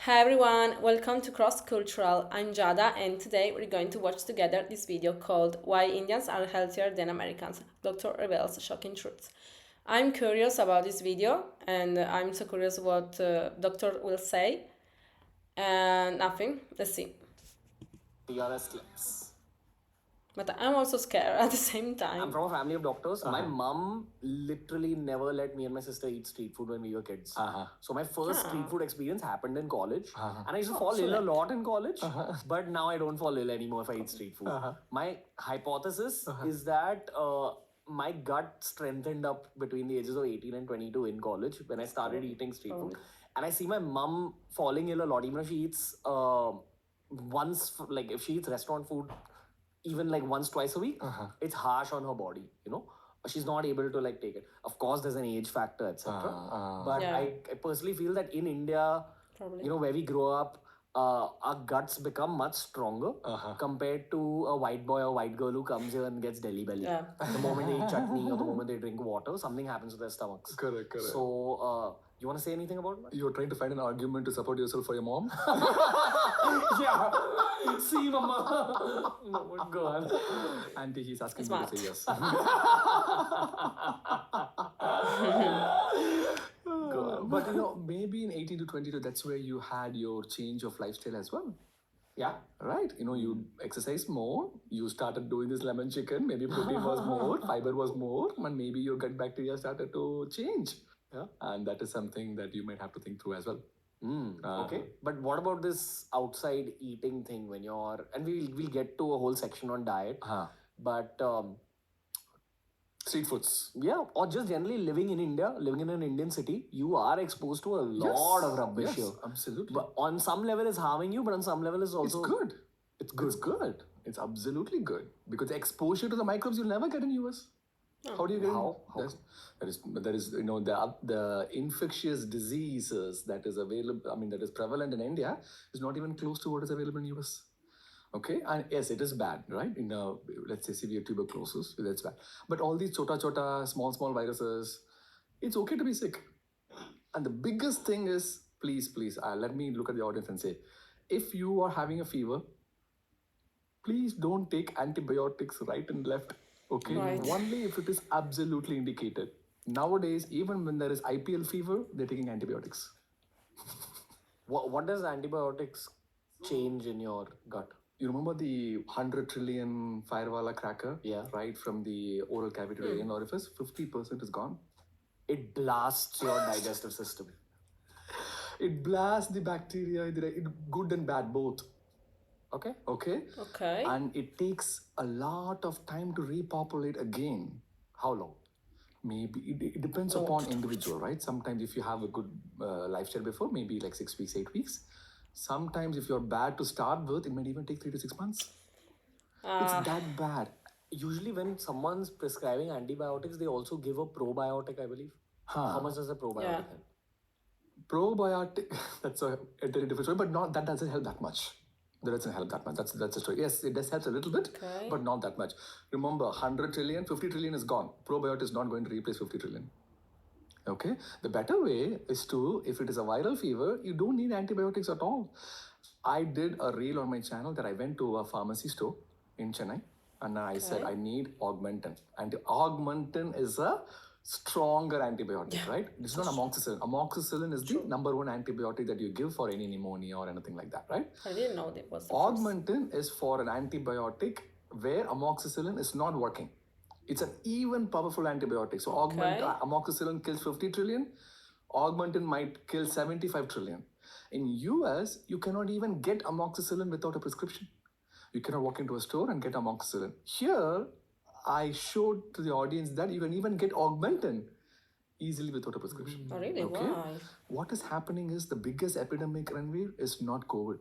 Hi everyone, welcome to Cross Cultural. I'm Jada, and today we're going to watch together this video called Why Indians Are Healthier Than Americans. Doctor reveals shocking truths. I'm curious about this video, and I'm so curious what Doctor will say. And nothing, let's see. TRS clips. But I'm also scared at the same time. I'm from a family of doctors. My mom literally never let me and my sister eat street food when we were kids. So my first street food experience happened in college, and I used to fall ill a lot in college. But now I don't fall ill anymore if I eat street food. My hypothesis is that my gut strengthened up between the ages of 18 and 22 in college when I started eating street food, and I see my mom falling ill a lot. Even if she eats like if she eats restaurant food even like once twice a week, it's harsh on her body, she's not able to like take it. Of course there's an age factor, etc. But Yeah. I personally feel that in India, Probably. where we grow up, our guts become much stronger compared to a white boy or white girl who comes here and gets Delhi belly. Yeah. The moment they eat chutney or the moment they drink water, something happens to their stomachs. Correct. So you want to say anything about that? You're trying to find an argument to support yourself for your mom? Yeah. See, mama. No, go on. Auntie, he's asking Smart. you to say yes. But maybe in 18 to 22, that's where you had your change of lifestyle as well. Yeah. Right? You exercise more, you started doing this lemon chicken, maybe protein was more, fiber was more, and maybe your gut bacteria started to change. Yeah. And that is something that you might have to think through as well. Okay, but what about this outside eating thing when you're, and we'll get to a whole section on diet, but Street foods. yeah, or just generally living in India, living in an Indian city, you are exposed to a lot of rubbish Yes, here. absolutely. But on some level, it's harming you, but on some level, it's also It's good. It's good. It's absolutely good because the exposure to the microbes you'll never get in US. How do you get How? There is the infectious diseases that is available. I mean that is prevalent in India is not even close to what is available in US. Okay, and yes, it is bad, right? Let's say severe tuberculosis, that's bad. But all these chota small viruses, it's okay to be sick. And the biggest thing is, please, let me look at the audience and say, if you are having a fever, please don't take antibiotics right and left. Okay, Right. only if it is absolutely indicated. Nowadays, even when there is IPL fever, they're taking antibiotics. What does antibiotics change in your gut? You remember the 100 trillion Firewala cracker? Yeah. Right from the oral cavity to the anal orifice, 50% is gone. It blasts your digestive system. It blasts the bacteria, good and bad both. Okay. Okay? Okay. And it takes a lot of time to repopulate again. How long? Maybe it depends upon individual, right? Sometimes if you have a good lifestyle before, maybe like 6 weeks, 8 weeks. Sometimes if you're bad to start with, it might even take 3 to 6 months. It's that bad. Usually, when someone's prescribing antibiotics, they also give a probiotic, I believe. How much does a probiotic Yeah. help? Probiotic, that's a entirely different story, but that doesn't help that much. That doesn't help that much. That's the story. Yes, it does help a little bit, Okay. but not that much. Remember, 100 trillion, 50 trillion is gone. Probiotic is not going to replace 50 trillion. Okay? The better way is to, if it is a viral fever, you don't need antibiotics at all. I did a reel on my channel that I went to a pharmacy store in Chennai and I said, I need Augmentin. And Augmentin is a stronger antibiotic, right? It's not amoxicillin. Amoxicillin is the number one antibiotic that you give for any pneumonia or anything like that, right? I didn't know that was the Augmentin is for an antibiotic where amoxicillin is not working. It's an even powerful antibiotic. So amoxicillin kills 50 trillion. Augmentin might kill 75 trillion. In US, you cannot even get amoxicillin without a prescription. You cannot walk into a store and get amoxicillin. Here, I showed to the audience that you can even get Augmentin easily without a prescription. Oh, really? Okay? Why? What is happening is the biggest epidemic, Ranveer, is not COVID.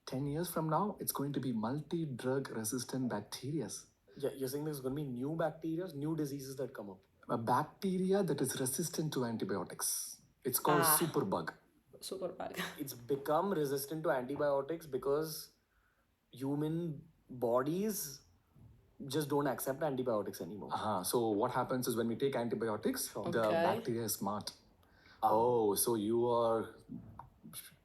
10 years from now, it's going to be multi-drug resistant bacteria. Yeah, you're saying there's going to be new bacteria, new diseases that come up. A bacteria that is resistant to antibiotics. It's called superbug. Super bad. It's become resistant to antibiotics because human bodies just don't accept antibiotics anymore. So what happens is when we take antibiotics, the Okay. bacteria is smart. Oh, so you are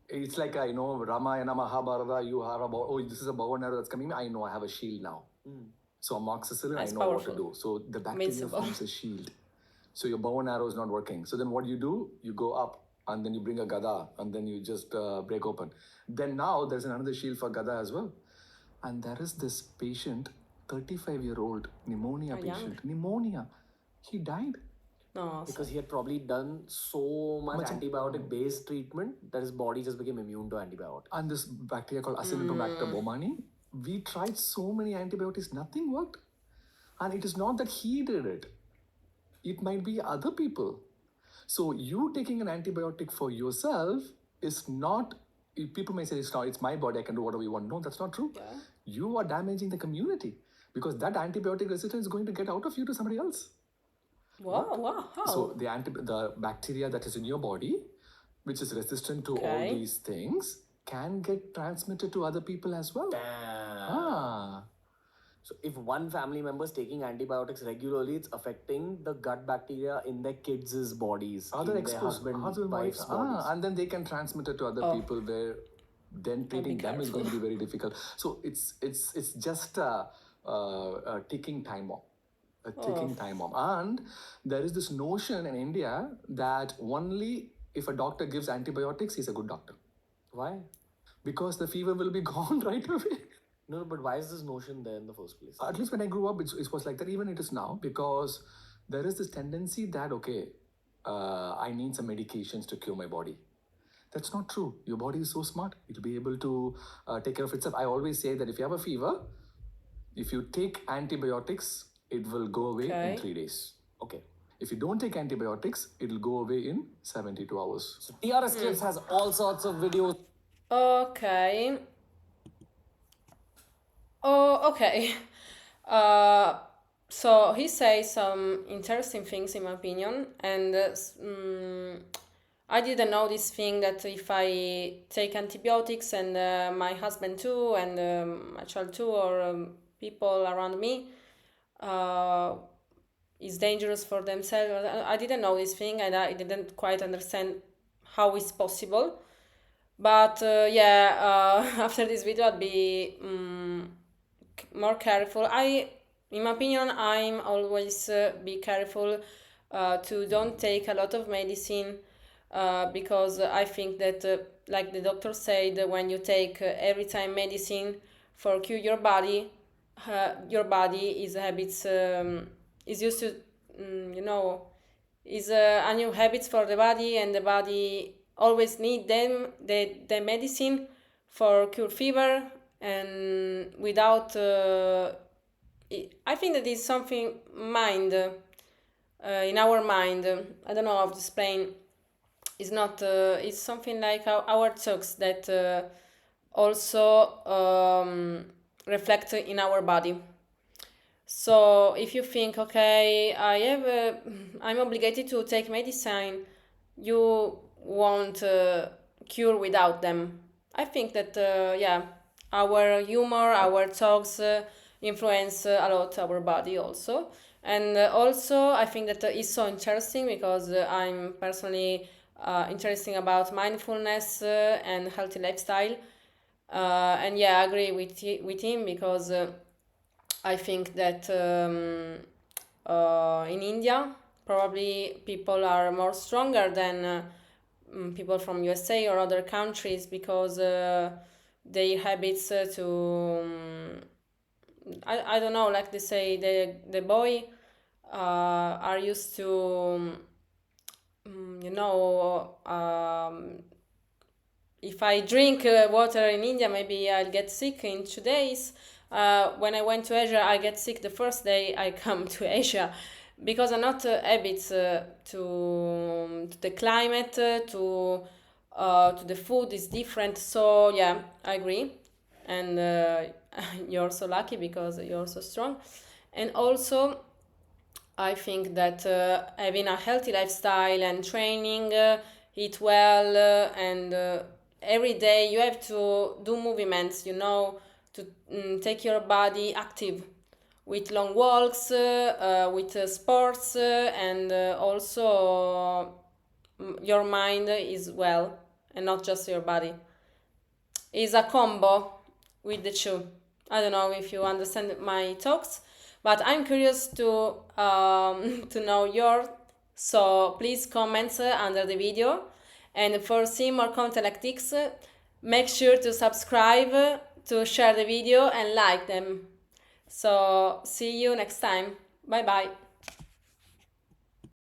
it's like Ramayana, Mahabharata, you have about, oh, this is a bow and arrow that's coming. I know I have a shield now. So amoxicillin, That's I know what to powerful. do. So the bacteria Invincible. forms a shield. So your bow and arrow is not working. So then what do? You go up and then you bring a gada and then you just break open. Then now there's another shield for gada as well. And there is this patient, 35-year-old pneumonia Young. patient. Pneumonia. He died. No, Because he had probably done so much antibiotic-based treatment that his body just became immune to antibiotics. And this bacteria called Acinetobacter baumannii, we tried so many antibiotics, nothing worked. And it is not that he did it. It might be other people. So you taking an antibiotic for yourself is not, people may say it's my body, I can do whatever you want. No, that's not true. Yeah. You are damaging the community because that antibiotic resistance is going to get out of you to somebody else. Wow, how? So the bacteria that is in your body, which is resistant to all these things, can get transmitted to other people as well. Damn. So if one family member is taking antibiotics regularly, it's affecting the gut bacteria in their kids' bodies, Other in their husband, wife's bodies. and then they can transmit it to other people where then treating them is going to be very difficult. So it's just a ticking time bomb. A ticking time bomb. And there is this notion in India that only if a doctor gives antibiotics, he's a good doctor. Why? Because the fever will be gone right away. No, but why is this notion there in the first place? At least when I grew up, it was like that. Even it is now, because there is this tendency that, I need some medications to cure my body. That's not true. Your body is so smart. It'll be able to take care of itself. I always say that if you have a fever, if you take antibiotics, it will go away in 3 days. Okay. If you don't take antibiotics, it'll go away in 72 hours. So TRS Clips has all sorts of videos. Okay. Okay. So he says some interesting things in my opinion, and I didn't know this thing that if I take antibiotics and my husband too, and my child too, or people around me, is dangerous for themselves. I didn't know this thing, and I didn't quite understand how it's possible. But after this video, I'll be more careful. In my opinion, I'm always be careful to don't take a lot of medicine because I think that, like the doctor said, when you take every time medicine for cure your body is habits is used to is a new habits for the body, and the body always need the medicine for cure fever, and without I think that is something mind in our mind. I don't know how to explain. It's not it's something like our thoughts that also reflect in our body. So if you think, okay, I'm obligated to take medicine, you won't cure without them. I think that our humor, our talks influence a lot our body also, and also I think that it's so interesting because I'm personally interesting about mindfulness and healthy lifestyle, and I agree with him because I think that in India probably people are more stronger than people from USA or other countries because their habits I don't know, like they say, the boy are used to if I drink water in India, maybe I'll get sick in 2 days. When I went to Asia, I get sick the first day I come to Asia because I'm not habits to the climate, to the food is different. So I agree, and you're so lucky because you're so strong. And also I think that having a healthy lifestyle and training, eat well, and every day you have to do movements, to take your body active with long walks, with sports, and also your mind is well. and not just your body. It's a combo with the two. I don't know if you understand my talks, but I'm curious to to know yours. So please comment under the video, and for seeing more content like this, make sure to subscribe, to share the video and like them. So see you next time. Bye bye.